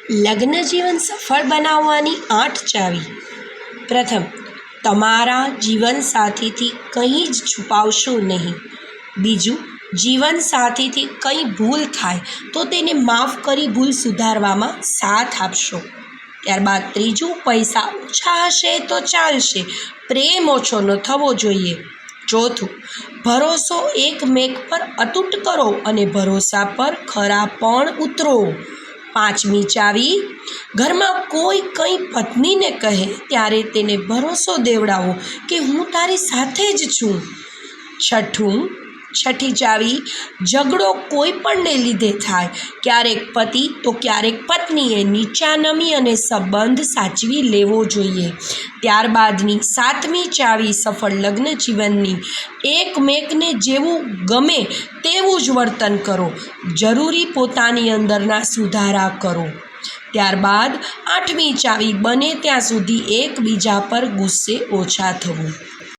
લગ્ન જીવન સફળ બનાવવાની 8 ચાવી. પ્રથમ, તમારા જીવનસાથીથી કંઈ જ છુપાવશો નહીં. બીજું, જીવનસાથીથી કંઈ ભૂલ થાય તો તેને માફ કરી ભૂલ સુધારવામાં સાથ આપશો. ત્યારબાદ ત્રીજું, પૈસા ઓછા હશે તો ચાલશે, પ્રેમ ઓછો ન થવો જોઈએ. ચોથું, ભરોસો એકમેક પર અતૂટ કરો અને ભરોસા પર ખરા પણ ઉતરો. પાંચમી ચાવી, ઘરમાં કોઈ કંઈ પત્નીને કહે ત્યારે તેને ભરોસો દેવડાવો કે હું તારી સાથે જ છું. છઠ્ઠી ચાવી, ઝઘડો કોઈ પણને લીધે થાય, ક્યારેક પતિ તો ક્યારેક પત્નીએ નીચા નમી અને સંબંધ સાચવી લેવો જોઈએ. ત્યારબાદની સાતમી ચાવી, સફળ લગ્ન જીવનની, એકમેકને જેવું ગમે તેવું જ વર્તન કરો, જરૂરી પોતાની અંદરના સુધારા કરો. ત્યારબાદ આઠમી ચાવી, બને ત્યાં સુધી એકબીજા પર ગુસ્સે ઓછા થવું.